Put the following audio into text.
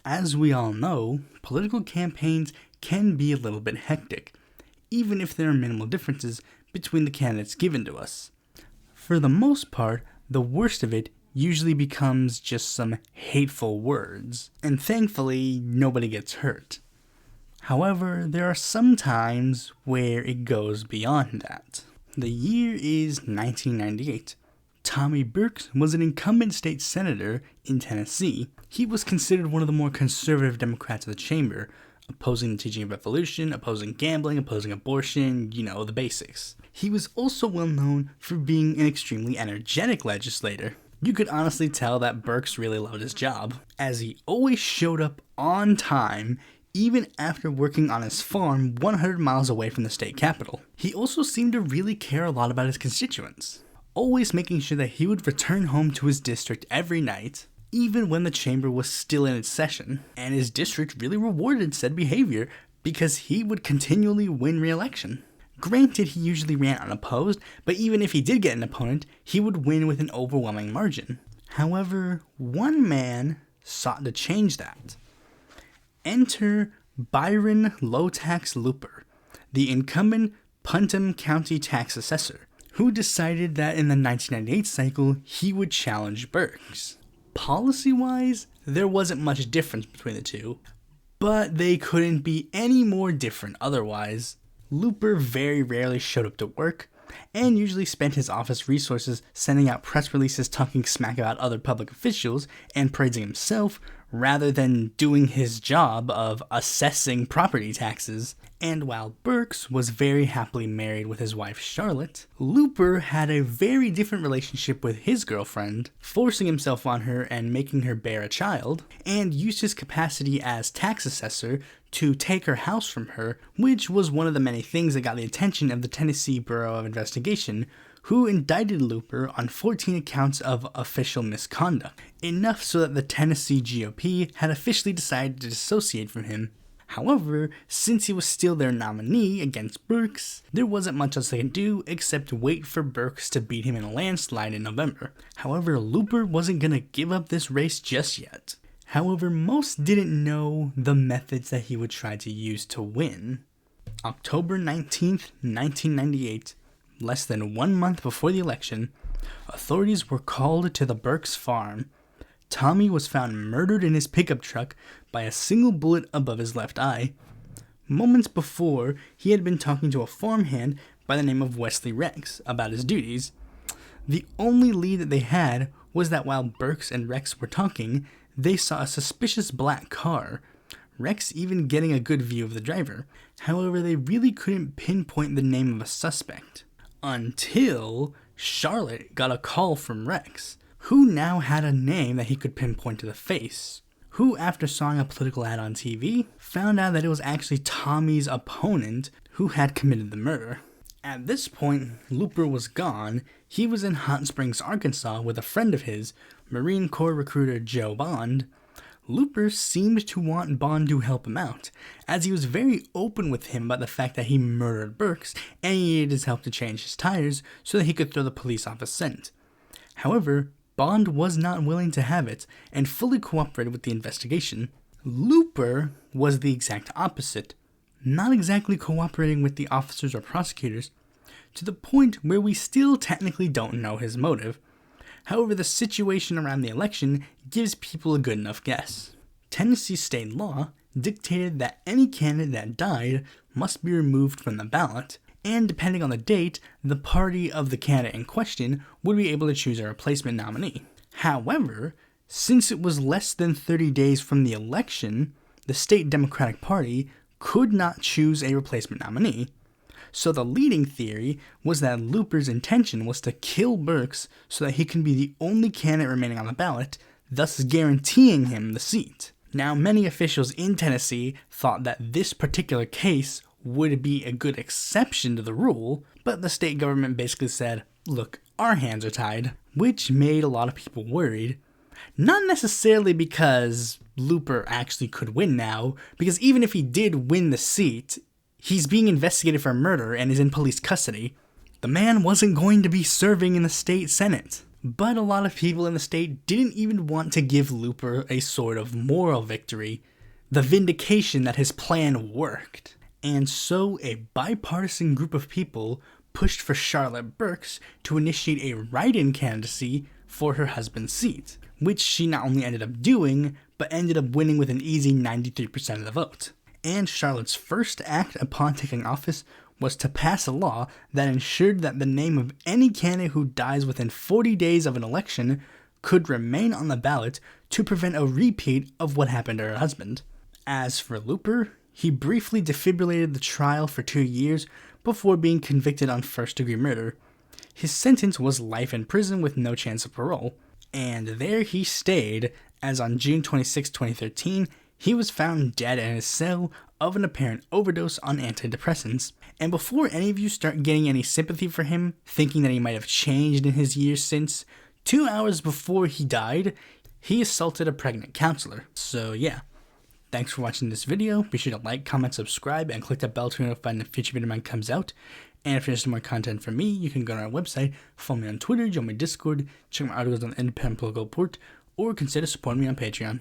As we all know, political campaigns can be a little bit hectic, even if there are minimal differences between the candidates given to us. For the most part, the worst of it usually becomes just some hateful words, and thankfully, nobody gets hurt. However, there are some times where it goes beyond that. The year is 1998. Tommy Burks was an incumbent state senator in Tennessee. He was considered one of the more conservative Democrats of the chamber, opposing the teaching of evolution, opposing gambling, opposing abortion, the basics. He was also well known for being an extremely energetic legislator. You could honestly tell that Burks really loved his job, as he always showed up on time, even after working on his farm 100 miles away from the state capital. He also seemed to really care a lot about his constituents, always making sure that he would return home to his district every night, even when the chamber was still in its session, and his district really rewarded said behavior because he would continually win re-election. Granted, he usually ran unopposed, but even if he did get an opponent, he would win with an overwhelming margin. However, one man sought to change that. Enter Byron Low-Tax Looper, the incumbent Putnam County tax assessor, who decided that in the 1998 cycle, he would challenge Burks. Policy-wise, there wasn't much difference between the two, but they couldn't be any more different otherwise. Looper very rarely showed up to work, and usually spent his office resources sending out press releases talking smack about other public officials and praising himself, rather than doing his job of assessing property taxes. And while Burks was very happily married with his wife Charlotte, Looper had a very different relationship with his girlfriend, forcing himself on her and making her bear a child, and used his capacity as tax assessor to take her house from her, which was one of the many things that got the attention of the Tennessee Bureau of Investigation, who indicted Looper on 14 accounts of official misconduct, enough so that the Tennessee GOP had officially decided to dissociate from him. However, since he was still their nominee against Burks, there wasn't much else they could do except wait for Burks to beat him in a landslide in November. However, Looper wasn't going to give up this race just yet. However, most didn't know the methods that he would try to use to win. October 19th, 1998, less than 1 month before the election, authorities were called to the Burks farm. Tommy was found murdered in his pickup truck by a single bullet above his left eye. Moments before, he had been talking to a farmhand by the name of Wesley Rex about his duties. The only lead that they had was that while Burks and Rex were talking, they saw a suspicious black car, Rex even getting a good view of the driver. However, they really couldn't pinpoint the name of a suspect, until Charlotte got a call from Rex, who now had a name that he could pinpoint to the face, who, after sawing a political ad on TV, found out that it was actually Tommy's opponent who had committed the murder. At this point, Looper was gone. He was in Hot Springs, Arkansas with a friend of his, Marine Corps recruiter Joe Bond. Looper seemed to want Bond to help him out, as he was very open with him about the fact that he murdered Burks and he needed his help to change his tires so that he could throw the police off a scent. However, Bond was not willing to have it and fully cooperated with the investigation. Looper was the exact opposite, not exactly cooperating with the officers or prosecutors, to the point where we still technically don't know his motive. However, the situation around the election gives people a good enough guess. Tennessee state law dictated that any candidate that died must be removed from the ballot, and depending on the date, the party of the candidate in question would be able to choose a replacement nominee. However, since it was less than 30 days from the election, the state Democratic Party could not choose a replacement nominee. So the leading theory was that Looper's intention was to kill Burks so that he can be the only candidate remaining on the ballot, thus guaranteeing him the seat. Now, many officials in Tennessee thought that this particular case would be a good exception to the rule, but the state government basically said, look, our hands are tied, which made a lot of people worried. Not necessarily because Looper actually could win now, because even if he did win the seat, he's being investigated for murder and is in police custody. The man wasn't going to be serving in the state senate. But a lot of people in the state didn't even want to give Looper a sort of moral victory, the vindication that his plan worked. And so a bipartisan group of people pushed for Charlotte Burks to initiate a write-in candidacy for her husband's seat, which she not only ended up doing, but ended up winning with an easy 93% of the vote. And Charlotte's first act upon taking office was to pass a law that ensured that the name of any candidate who dies within 40 days of an election could remain on the ballot to prevent a repeat of what happened to her husband. As for Looper, he briefly defibrillated the trial for 2 years before being convicted on first-degree murder. His sentence was life in prison with no chance of parole, and there he stayed, as on June 26, 2013, he was found dead in his cell of an apparent overdose on antidepressants. And before any of you start getting any sympathy for him, thinking that he might have changed in his years since, 2 hours before he died, he assaulted a pregnant counselor. So yeah, thanks for watching this video. Be sure to like, comment, subscribe, and click that bell to be notified when a future video of mine comes out. And if you're interested in more content from me, you can go to our website, follow me on Twitter, join my Discord, check my articles on the independent political report, or consider supporting me on Patreon.